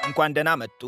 እንኳን ደህና መጡ።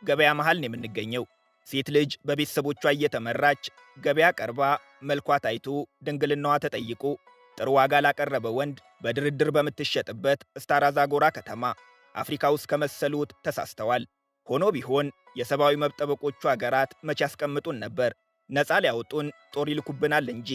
ገበያ መሃል ነው የምንገኘው። ሴት ልጅ በቤተሰቦቿ እየተመራች ገበያ ቀርባ መልኳ ታይቶ ድንግልናዋ ተጠይቆ ጥሩ ዋጋ ላቀረበ ወንድ በድርድር በምትሸጥበት ስታራ ዛጎራ ከተማ አፍሪካ ውስጥ ከመሰሉት ተሳስተዋል። ሆኖ ቢሆን የሰብአዊ መብት ጠበቆቹ አገራት መቼ ያስቀምጡን ነበር? ነፃ ሊያወጡን ጦር ይልኩብናል እንጂ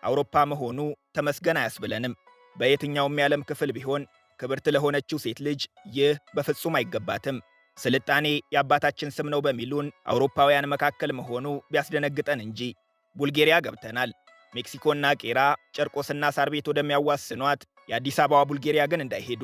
አውሮፓ መሆኑ ተመስገን አያስብለንም። በየትኛውም የዓለም ክፍል ቢሆን ክብርት ለሆነችው ሴት ልጅ ይህ በፍጹም አይገባትም። ስልጣኔ የአባታችን ስም ነው በሚሉን አውሮፓውያን መካከል መሆኑ ቢያስደነግጠን እንጂ ቡልጌሪያ ገብተናል። ሜክሲኮና ቄራ፣ ጨርቆስና ሳር ቤት ወደሚያዋስኗት የአዲስ አበባ ቡልጌሪያ ግን እንዳይሄዱ።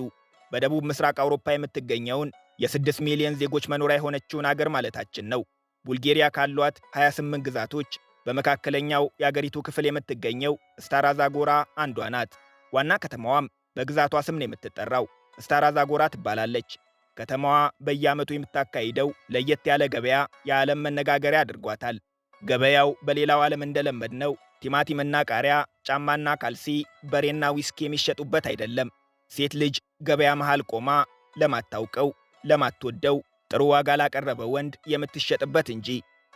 በደቡብ ምስራቅ አውሮፓ የምትገኘውን የ6 ሚሊዮን ዜጎች መኖሪያ የሆነችውን አገር ማለታችን ነው። ቡልጌሪያ ካሏት 28 ግዛቶች በመካከለኛው የአገሪቱ ክፍል የምትገኘው ስታራ ዛጎራ አንዷ ናት። ዋና ከተማዋም በግዛቷ ስም ነው የምትጠራው፣ ስታራ ዛጎራ ትባላለች። ከተማዋ በየዓመቱ የምታካሂደው ለየት ያለ ገበያ የዓለም መነጋገሪያ አድርጓታል። ገበያው በሌላው ዓለም እንደለመድነው ቲማቲምና ቃሪያ፣ ጫማና ካልሲ፣ በሬና ዊስኪ የሚሸጡበት አይደለም። ሴት ልጅ ገበያ መሃል ቆማ ለማታውቀው ለማትወደው ጥሩ ዋጋ ላቀረበ ወንድ የምትሸጥበት እንጂ።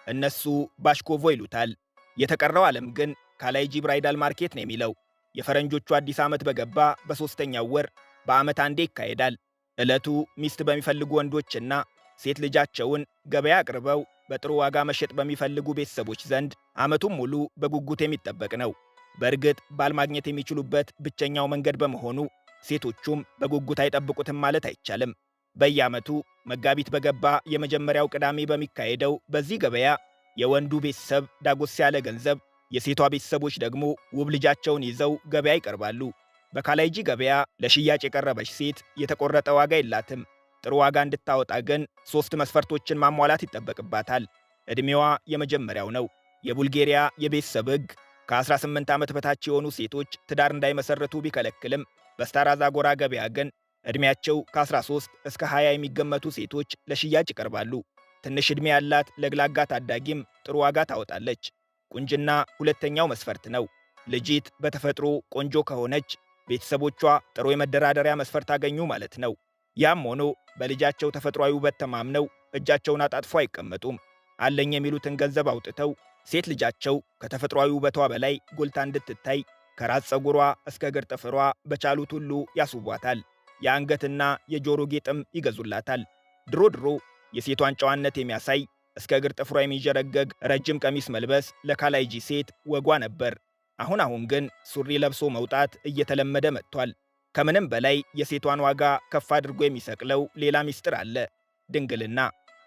እነሱ ባሽኮቮ ይሉታል። የተቀረው ዓለም ግን ካላይጂ ብራይዳል ማርኬት ነው የሚለው። የፈረንጆቹ አዲስ ዓመት በገባ በሦስተኛው ወር በዓመት አንዴ ይካሄዳል። ዕለቱ ሚስት በሚፈልጉ ወንዶችና ሴት ልጃቸውን ገበያ አቅርበው በጥሩ ዋጋ መሸጥ በሚፈልጉ ቤተሰቦች ዘንድ ዓመቱን ሙሉ በጉጉት የሚጠበቅ ነው። በእርግጥ ባል ማግኘት የሚችሉበት ብቸኛው መንገድ በመሆኑ ሴቶቹም በጉጉት አይጠብቁትም ማለት አይቻልም። በየዓመቱ መጋቢት በገባ የመጀመሪያው ቅዳሜ በሚካሄደው በዚህ ገበያ የወንዱ ቤተሰብ ዳጎስ ያለ ገንዘብ፣ የሴቷ ቤተሰቦች ደግሞ ውብ ልጃቸውን ይዘው ገበያ ይቀርባሉ። በካላይጂ ገበያ ለሽያጭ የቀረበች ሴት የተቆረጠ ዋጋ የላትም። ጥሩ ዋጋ እንድታወጣ ግን 3 መስፈርቶችን ማሟላት ይጠበቅባታል። ዕድሜዋ የመጀመሪያው ነው። የቡልጌሪያ የቤተሰብ ሕግ ከ18 ዓመት በታች የሆኑ ሴቶች ትዳር እንዳይመሠረቱ ቢከለክልም በስታራ ዛጎራ ገበያ ግን ዕድሜያቸው ከ13 እስከ 20 የሚገመቱ ሴቶች ለሽያጭ ይቀርባሉ። ትንሽ ዕድሜ ያላት ለግላጋ ታዳጊም ጥሩ ዋጋ ታወጣለች። ቁንጅና ሁለተኛው መስፈርት ነው። ልጅት በተፈጥሮ ቆንጆ ከሆነች ቤተሰቦቿ ጥሩ የመደራደሪያ መስፈርት አገኙ ማለት ነው። ያም ሆኖ በልጃቸው ተፈጥሯዊ ውበት ተማምነው እጃቸውን አጣጥፎ አይቀመጡም። አለኝ የሚሉትን ገንዘብ አውጥተው ሴት ልጃቸው ከተፈጥሯዊ ውበቷ በላይ ጎልታ እንድትታይ ከራስ ፀጉሯ እስከ እግር ጥፍሯ በቻሉት ሁሉ ያስውቧታል። የአንገትና የጆሮ ጌጥም ይገዙላታል። ድሮ ድሮ የሴቷን ጨዋነት የሚያሳይ እስከ እግር ጥፍሯ የሚንዠረገግ ረጅም ቀሚስ መልበስ ለካላይጂ ሴት ወጓ ነበር። አሁን ግን ሱሪ ለብሶ መውጣት እየተለመደ መጥቷል። ከምንም በላይ የሴቷን ዋጋ ከፍ አድርጎ የሚሰቅለው ሌላ ምስጢር አለ፤ ድንግልና።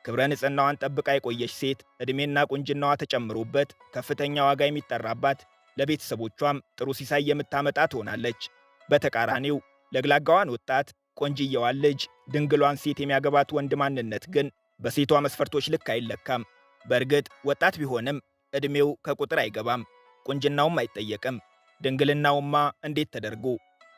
ክብረ ንጽሕናዋን ጠብቃ የቆየች ሴት ዕድሜና ቁንጅናዋ ተጨምሮበት ከፍተኛ ዋጋ የሚጠራባት፣ ለቤተሰቦቿም ጥሩ ሲሳይ የምታመጣ ትሆናለች። በተቃራኒው ለግላጋዋን ወጣት ቆንጅየዋን ልጅ ድንግሏን ሴት የሚያገባት ወንድ ማንነት ግን በሴቷ መስፈርቶች ልክ አይለካም። በእርግጥ ወጣት ቢሆንም ዕድሜው ከቁጥር አይገባም፣ ቁንጅናውም አይጠየቅም። ድንግልናውማ እንዴት ተደርጎ?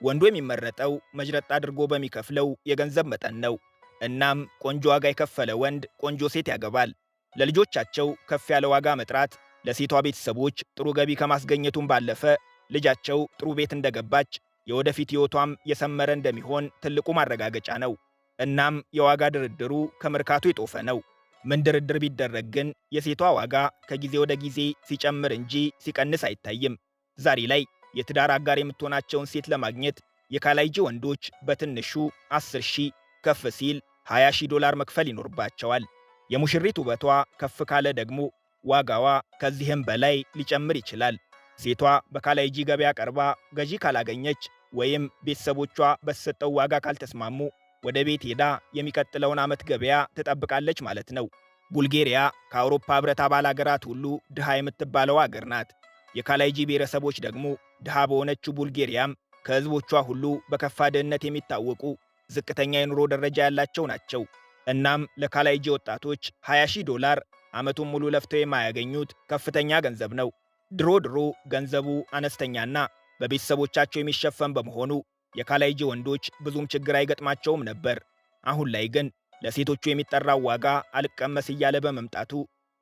ወንዱ የሚመረጠው መጅረጥ አድርጎ በሚከፍለው የገንዘብ መጠን ነው። እናም ቆንጆ ዋጋ የከፈለ ወንድ ቆንጆ ሴት ያገባል። ለልጆቻቸው ከፍ ያለ ዋጋ መጥራት ለሴቷ ቤተሰቦች ጥሩ ገቢ ከማስገኘቱም ባለፈ ልጃቸው ጥሩ ቤት እንደገባች የወደፊት ሕይወቷም የሰመረ እንደሚሆን ትልቁ ማረጋገጫ ነው። እናም የዋጋ ድርድሩ ከመርካቶ የጦፈ ነው። ምን ድርድር ቢደረግ ግን የሴቷ ዋጋ ከጊዜ ወደ ጊዜ ሲጨምር እንጂ ሲቀንስ አይታይም። ዛሬ ላይ የትዳር አጋር የምትሆናቸውን ሴት ለማግኘት የካላይጂ ወንዶች በትንሹ 10,000 ከፍ ሲል $20,000 መክፈል ይኖርባቸዋል። የሙሽሪት ውበቷ ከፍ ካለ ደግሞ ዋጋዋ ከዚህም በላይ ሊጨምር ይችላል። ሴቷ በካላይጂ ገበያ ቀርባ ገዢ ካላገኘች ወይም ቤተሰቦቿ በተሰጠው ዋጋ ካልተስማሙ ወደ ቤት ሄዳ የሚቀጥለውን ዓመት ገበያ ትጠብቃለች ማለት ነው። ቡልጌሪያ ከአውሮፓ ኅብረት አባል አገራት ሁሉ ድሃ የምትባለው አገር ናት። የካላይጂ ብሔረሰቦች ደግሞ ድሃ በሆነችው ቡልጌሪያም ከሕዝቦቿ ሁሉ በከፋ ድህነት የሚታወቁ ዝቅተኛ የኑሮ ደረጃ ያላቸው ናቸው። እናም ለካላይጂ ወጣቶች $20,000 ዓመቱን ሙሉ ለፍተው የማያገኙት ከፍተኛ ገንዘብ ነው። ድሮ ገንዘቡ አነስተኛና በቤተሰቦቻቸው የሚሸፈን በመሆኑ የካላይጂ ወንዶች ብዙም ችግር አይገጥማቸውም ነበር። አሁን ላይ ግን ለሴቶቹ የሚጠራው ዋጋ አልቀመስ እያለ በመምጣቱ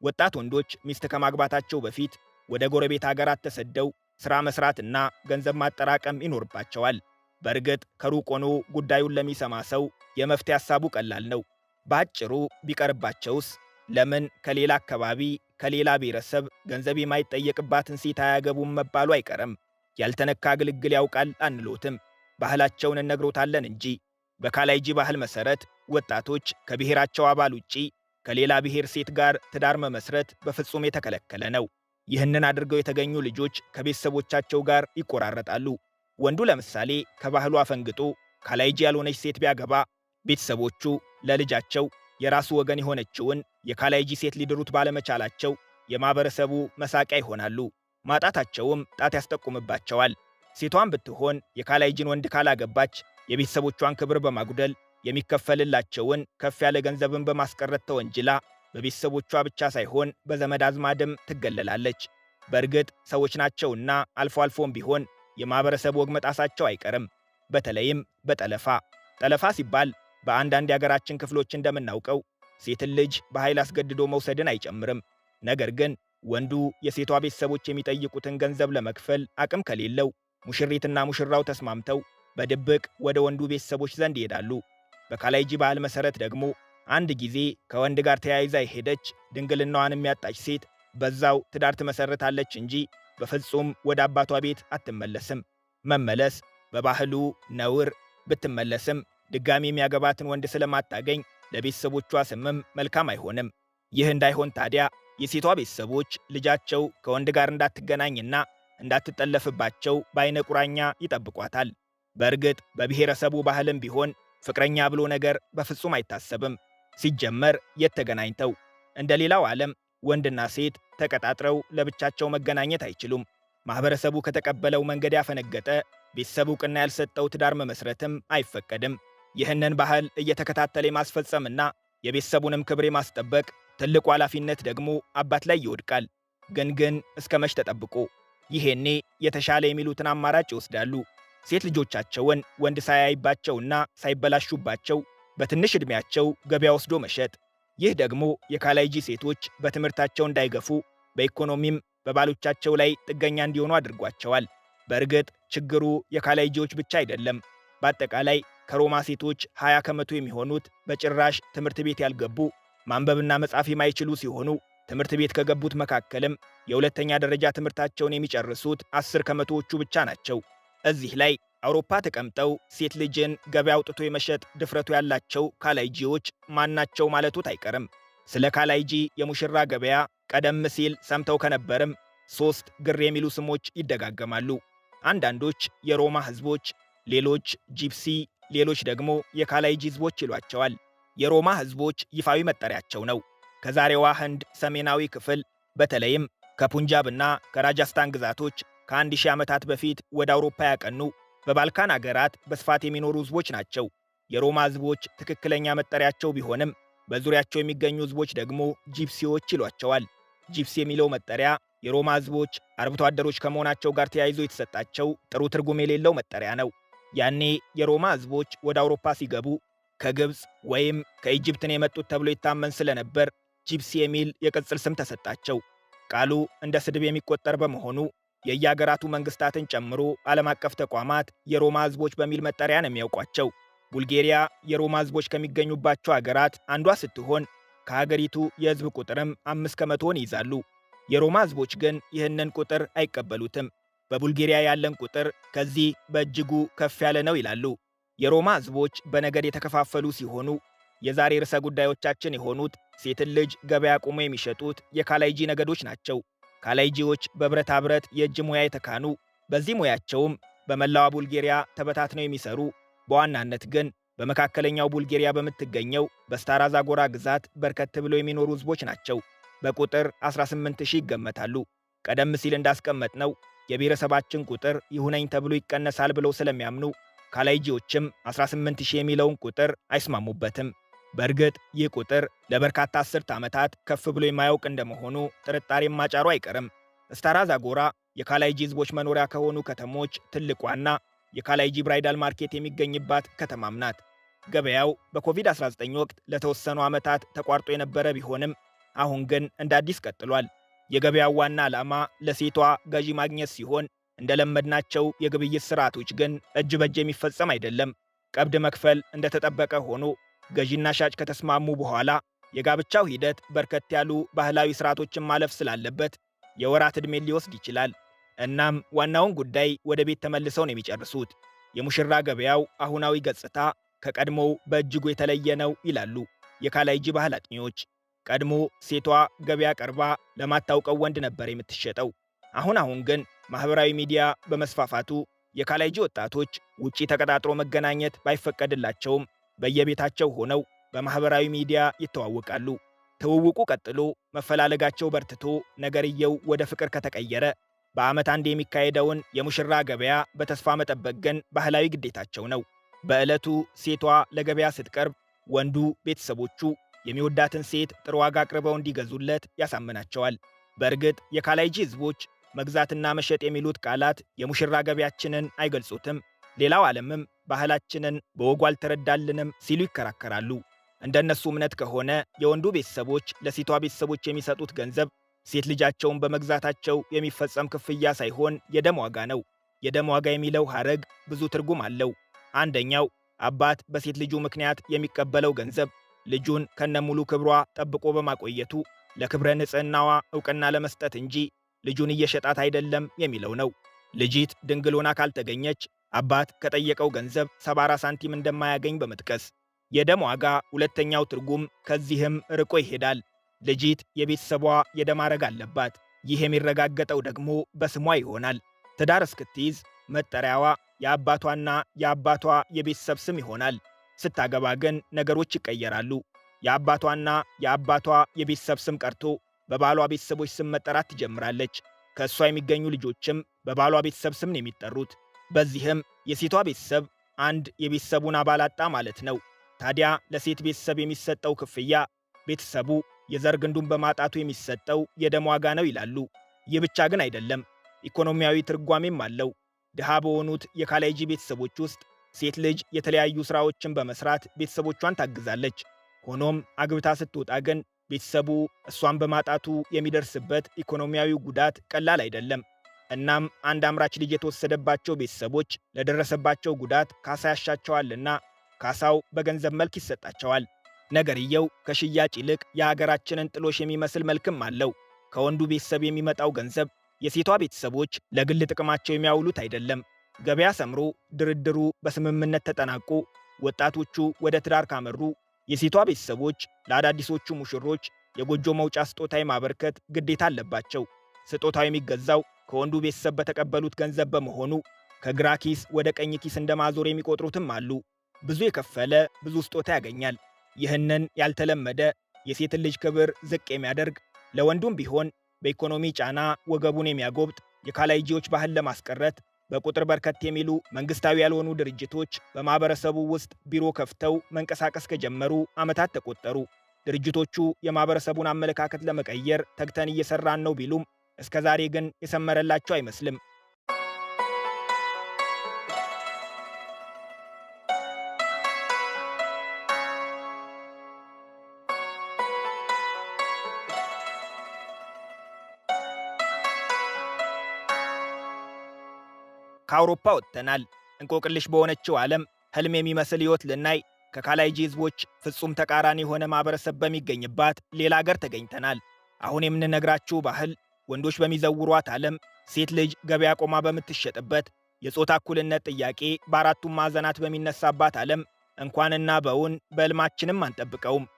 ወጣት ወንዶች ሚስት ከማግባታቸው በፊት ወደ ጎረቤት አገራት ተሰደው ሥራ መሥራትና ገንዘብ ማጠራቀም ይኖርባቸዋል። በእርግጥ ከሩቅ ሆኖ ጉዳዩን ለሚሰማ ሰው የመፍትሄ ሐሳቡ ቀላል ነው። በአጭሩ ቢቀርባቸውስ ለምን ከሌላ አካባቢ ከሌላ ብሔረሰብ ገንዘብ የማይጠየቅባትን ሴት አያገቡም መባሉ አይቀርም። ያልተነካ ግልግል ያውቃል አንሎትም። ባህላቸውን እነግሮታለን እንጂ። በካላይጂ ባህል መሰረት ወጣቶች ከብሔራቸው አባል ውጪ ከሌላ ብሔር ሴት ጋር ትዳር መመስረት በፍጹም የተከለከለ ነው። ይህንን አድርገው የተገኙ ልጆች ከቤተሰቦቻቸው ጋር ይቆራረጣሉ። ወንዱ ለምሳሌ ከባህሉ አፈንግጦ ካላይጂ ያልሆነች ሴት ቢያገባ ቤተሰቦቹ ለልጃቸው የራሱ ወገን የሆነችውን የካላይጂ ሴት ሊድሩት ባለመቻላቸው የማህበረሰቡ መሳቂያ ይሆናሉ። ማጣታቸውም ጣት ያስጠቁምባቸዋል። ሴቷን ብትሆን የካላይጂን ወንድ ካላገባች የቤተሰቦቿን ክብር በማጉደል የሚከፈልላቸውን ከፍ ያለ ገንዘብን በማስቀረት ተወንጅላ በቤተሰቦቿ ብቻ ሳይሆን በዘመድ አዝማድም ትገለላለች። በእርግጥ ሰዎች ናቸውና አልፎ አልፎም ቢሆን የማህበረሰብ ወግ መጣሳቸው አይቀርም። በተለይም በጠለፋ። ጠለፋ ሲባል በአንዳንድ የአገራችን ክፍሎች እንደምናውቀው ሴትን ልጅ በኃይል አስገድዶ መውሰድን አይጨምርም። ነገር ግን ወንዱ የሴቷ ቤተሰቦች የሚጠይቁትን ገንዘብ ለመክፈል አቅም ከሌለው ሙሽሪትና ሙሽራው ተስማምተው በድብቅ ወደ ወንዱ ቤተሰቦች ዘንድ ይሄዳሉ። በካላይጂ ባህል መሰረት ደግሞ አንድ ጊዜ ከወንድ ጋር ተያይዛ የሄደች ድንግልናዋን የሚያጣች ሴት በዛው ትዳር ትመሰርታለች እንጂ በፍጹም ወደ አባቷ ቤት አትመለስም። መመለስ በባህሉ ነውር ብትመለስም ድጋሚ የሚያገባትን ወንድ ስለማታገኝ ለቤተሰቦቿ ስምም መልካም አይሆንም። ይህ እንዳይሆን ታዲያ የሴቷ ቤተሰቦች ልጃቸው ከወንድ ጋር እንዳትገናኝና እንዳትጠለፍባቸው በአይነ ቁራኛ ይጠብቋታል። በእርግጥ በብሔረሰቡ ባህልም ቢሆን ፍቅረኛ ብሎ ነገር በፍጹም አይታሰብም። ሲጀመር የት ተገናኝተው? እንደ ሌላው ዓለም ወንድና ሴት ተቀጣጥረው ለብቻቸው መገናኘት አይችሉም። ማኅበረሰቡ ከተቀበለው መንገድ ያፈነገጠ ቤተሰብ ዕውቅና ያልሰጠው ትዳር መመስረትም አይፈቀድም። ይህንን ባህል እየተከታተለ የማስፈጸምና የቤተሰቡንም ክብር የማስጠበቅ ትልቁ ኃላፊነት ደግሞ አባት ላይ ይወድቃል። ግን እስከ መች ተጠብቆ? ይሄኔ የተሻለ የሚሉትን አማራጭ ይወስዳሉ። ሴት ልጆቻቸውን ወንድ ሳያይባቸውና ሳይበላሹባቸው በትንሽ ዕድሜያቸው ገበያ ወስዶ መሸጥ። ይህ ደግሞ የካላይጂ ሴቶች በትምህርታቸው እንዳይገፉ በኢኮኖሚም በባሎቻቸው ላይ ጥገኛ እንዲሆኑ አድርጓቸዋል። በእርግጥ ችግሩ የካላይጂዎች ብቻ አይደለም። በአጠቃላይ ከሮማ ሴቶች 20 ከመቶ የሚሆኑት በጭራሽ ትምህርት ቤት ያልገቡ ማንበብና መጻፍ የማይችሉ ሲሆኑ ትምህርት ቤት ከገቡት መካከልም የሁለተኛ ደረጃ ትምህርታቸውን የሚጨርሱት 10 ከመቶዎቹ ብቻ ናቸው። እዚህ ላይ አውሮፓ ተቀምጠው ሴት ልጅን ገበያ አውጥቶ የመሸጥ ድፍረቱ ያላቸው ካላይጂዎች ማናቸው ማለቱት አይቀርም። ስለ ካላይጂ የሙሽራ ገበያ ቀደም ሲል ሰምተው ከነበርም 3 ግር የሚሉ ስሞች ይደጋገማሉ። አንዳንዶች የሮማ ሕዝቦች፣ ሌሎች ጂፕሲ፣ ሌሎች ደግሞ የካላይጂ ሕዝቦች ይሏቸዋል። የሮማ ሕዝቦች ይፋዊ መጠሪያቸው ነው። ከዛሬዋ ህንድ ሰሜናዊ ክፍል በተለይም ከፑንጃብና ከራጃስታን ግዛቶች ከ1000 ዓመታት በፊት ወደ አውሮፓ ያቀኑ በባልካን አገራት በስፋት የሚኖሩ ሕዝቦች ናቸው። የሮማ ሕዝቦች ትክክለኛ መጠሪያቸው ቢሆንም በዙሪያቸው የሚገኙ ሕዝቦች ደግሞ ጂፕሲዎች ይሏቸዋል። ጂፕሲ የሚለው መጠሪያ የሮማ ሕዝቦች አርብቶ አደሮች ከመሆናቸው ጋር ተያይዞ የተሰጣቸው ጥሩ ትርጉም የሌለው መጠሪያ ነው። ያኔ የሮማ ሕዝቦች ወደ አውሮፓ ሲገቡ ከግብፅ ወይም ከኢጅፕትን የመጡት ተብሎ ይታመን ስለነበር ጂፕሲ የሚል የቅጽል ስም ተሰጣቸው። ቃሉ እንደ ስድብ የሚቆጠር በመሆኑ የየአገራቱ መንግስታትን ጨምሮ ዓለም አቀፍ ተቋማት የሮማ ሕዝቦች በሚል መጠሪያ ነው የሚያውቋቸው። ቡልጌሪያ የሮማ ሕዝቦች ከሚገኙባቸው አገራት አንዷ ስትሆን ከሀገሪቱ የሕዝብ ቁጥርም 5 ከመቶውን ይይዛሉ። የሮማ ሕዝቦች ግን ይህንን ቁጥር አይቀበሉትም። በቡልጌሪያ ያለን ቁጥር ከዚህ በእጅጉ ከፍ ያለ ነው ይላሉ። የሮማ ሕዝቦች በነገድ የተከፋፈሉ ሲሆኑ የዛሬ ርዕሰ ጉዳዮቻችን የሆኑት ሴትን ልጅ ገበያ ቆሞ የሚሸጡት የካላይጂ ነገዶች ናቸው። ካላይጂዎች በብረታ ብረት የእጅ ሙያ የተካኑ፣ በዚህ ሙያቸውም በመላዋ ቡልጌሪያ ተበታትነው የሚሰሩ፣ በዋናነት ግን በመካከለኛው ቡልጌሪያ በምትገኘው በስታራ ዛጎራ ግዛት በርከት ብለው የሚኖሩ ሕዝቦች ናቸው። በቁጥር 18000 ይገመታሉ። ቀደም ሲል እንዳስቀመጥነው የብሔረሰባችን ቁጥር ይሁነኝ ተብሎ ይቀነሳል ብለው ስለሚያምኑ ካላይጂዎችም 18000 የሚለውን ቁጥር አይስማሙበትም። በእርግጥ ይህ ቁጥር ለበርካታ አስርት ዓመታት ከፍ ብሎ የማያውቅ እንደመሆኑ ጥርጣሬም ማጫሩ አይቀርም። ስታራ ዛጎራ የካላይጂ ሕዝቦች መኖሪያ ከሆኑ ከተሞች ትልቋና የካላይጂ ብራይዳል ማርኬት የሚገኝባት ከተማም ናት። ገበያው በኮቪድ-19 ወቅት ለተወሰኑ ዓመታት ተቋርጦ የነበረ ቢሆንም አሁን ግን እንደ አዲስ ቀጥሏል። የገበያው ዋና ዓላማ ለሴቷ ገዢ ማግኘት ሲሆን እንደለመድናቸው የግብይት ሥርዓቶች ግን እጅ በእጅ የሚፈጸም አይደለም። ቀብድ መክፈል እንደተጠበቀ ሆኖ ገዢና ሻጭ ከተስማሙ በኋላ የጋብቻው ሂደት በርከት ያሉ ባህላዊ ሥርዓቶችን ማለፍ ስላለበት የወራት ዕድሜ ሊወስድ ይችላል። እናም ዋናውን ጉዳይ ወደ ቤት ተመልሰው ነው የሚጨርሱት። የሙሽራ ገበያው አሁናዊ ገጽታ ከቀድሞው በእጅጉ የተለየ ነው ይላሉ የካላይጂ ባህል አጥኚዎች። ቀድሞ ሴቷ ገበያ ቀርባ ለማታውቀው ወንድ ነበር የምትሸጠው። አሁን ግን ማኅበራዊ ሚዲያ በመስፋፋቱ የካላይጂ ወጣቶች ውጪ ተቀጣጥሮ መገናኘት ባይፈቀድላቸውም በየቤታቸው ሆነው በማኅበራዊ ሚዲያ ይተዋወቃሉ። ትውውቁ ቀጥሎ መፈላለጋቸው በርትቶ ነገርየው ወደ ፍቅር ከተቀየረ በዓመት አንድ የሚካሄደውን የሙሽራ ገበያ በተስፋ መጠበቅ ግን ባህላዊ ግዴታቸው ነው። በዕለቱ ሴቷ ለገበያ ስትቀርብ ወንዱ ቤተሰቦቹ የሚወዳትን ሴት ጥሩ ዋጋ አቅርበው እንዲገዙለት ያሳምናቸዋል። በእርግጥ የካላይጂ ሕዝቦች መግዛትና መሸጥ የሚሉት ቃላት የሙሽራ ገበያችንን አይገልጹትም፣ ሌላው ዓለምም ባህላችንን በወጉ አልተረዳልንም ሲሉ ይከራከራሉ። እንደነሱ እምነት ከሆነ የወንዱ ቤተሰቦች ለሴቷ ቤተሰቦች የሚሰጡት ገንዘብ ሴት ልጃቸውን በመግዛታቸው የሚፈጸም ክፍያ ሳይሆን የደም ዋጋ ነው። የደም ዋጋ የሚለው ሐረግ ብዙ ትርጉም አለው። አንደኛው አባት በሴት ልጁ ምክንያት የሚቀበለው ገንዘብ ልጁን ከነሙሉ ክብሯ ጠብቆ በማቆየቱ ለክብረ ንጽሕናዋ ዕውቅና ለመስጠት እንጂ ልጁን እየሸጣት አይደለም የሚለው ነው። ልጂት ድንግል ሆና ካልተገኘች አባት ከጠየቀው ገንዘብ 74 ሳንቲም እንደማያገኝ በመጥቀስ የደም ዋጋ ሁለተኛው ትርጉም ከዚህም ርቆ ይሄዳል። ልጂት የቤተሰቧ የደም ሐረግ አለባት። ይህ የሚረጋገጠው ደግሞ በስሟ ይሆናል። ትዳር እስክትይዝ መጠሪያዋ የአባቷና የአባቷ የቤተሰብ ስም ይሆናል። ስታገባ ግን ነገሮች ይቀየራሉ። የአባቷና የአባቷ የቤተሰብ ስም ቀርቶ በባሏ ቤተሰቦች ስም መጠራት ትጀምራለች። ከእሷ የሚገኙ ልጆችም በባሏ ቤተሰብ ስም ነው የሚጠሩት። በዚህም የሴቷ ቤተሰብ አንድ የቤተሰቡን አባል አጣ ማለት ነው። ታዲያ ለሴት ቤተሰብ የሚሰጠው ክፍያ ቤተሰቡ የዘር ግንዱን በማጣቱ የሚሰጠው የደም ዋጋ ነው ይላሉ። ይህ ብቻ ግን አይደለም፣ ኢኮኖሚያዊ ትርጓሜም አለው። ድሃ በሆኑት የካላይጂ ቤተሰቦች ውስጥ ሴት ልጅ የተለያዩ ሥራዎችን በመሥራት ቤተሰቦቿን ታግዛለች። ሆኖም አግብታ ስትወጣ ግን ቤተሰቡ እሷን በማጣቱ የሚደርስበት ኢኮኖሚያዊ ጉዳት ቀላል አይደለም። እናም አንድ አምራች ልጅ የተወሰደባቸው ቤተሰቦች ለደረሰባቸው ጉዳት ካሳ ያሻቸዋልና ካሳው በገንዘብ መልክ ይሰጣቸዋል። ነገርየው ከሽያጭ ይልቅ የሀገራችንን ጥሎሽ የሚመስል መልክም አለው። ከወንዱ ቤተሰብ የሚመጣው ገንዘብ የሴቷ ቤተሰቦች ለግል ጥቅማቸው የሚያውሉት አይደለም። ገበያ ሰምሮ ድርድሩ በስምምነት ተጠናቆ ወጣቶቹ ወደ ትዳር ካመሩ የሴቷ ቤተሰቦች ለአዳዲሶቹ ሙሽሮች የጎጆ መውጫ ስጦታ የማበርከት ግዴታ አለባቸው። ስጦታው የሚገዛው ከወንዱ ቤተሰብ በተቀበሉት ገንዘብ በመሆኑ ከግራ ኪስ ወደ ቀኝ ኪስ እንደማዞር የሚቆጥሩትም አሉ። ብዙ የከፈለ ብዙ ስጦታ ያገኛል። ይህንን ያልተለመደ የሴትን ልጅ ክብር ዝቅ የሚያደርግ ለወንዱም ቢሆን በኢኮኖሚ ጫና ወገቡን የሚያጎብጥ የካላይጂዎች ባህል ለማስቀረት በቁጥር በርከት የሚሉ መንግስታዊ ያልሆኑ ድርጅቶች በማህበረሰቡ ውስጥ ቢሮ ከፍተው መንቀሳቀስ ከጀመሩ ዓመታት ተቆጠሩ። ድርጅቶቹ የማህበረሰቡን አመለካከት ለመቀየር ተግተን እየሰራን ነው ቢሉም እስከ ዛሬ ግን የሰመረላቸው አይመስልም። ከአውሮፓ ወጥተናል። እንቆቅልሽ በሆነችው ዓለም ሕልም የሚመስል ሕይወት ልናይ ከካላይጂ ሕዝቦች ፍጹም ተቃራኒ የሆነ ማኅበረሰብ በሚገኝባት ሌላ አገር ተገኝተናል። አሁን የምንነግራችሁ ባህል ወንዶች በሚዘውሯት ዓለም ሴት ልጅ ገበያ ቆማ በምትሸጥበት፣ የጾታ እኩልነት ጥያቄ በአራቱም ማዕዘናት በሚነሳባት ዓለም እንኳንና በውን በሕልማችንም አንጠብቀውም።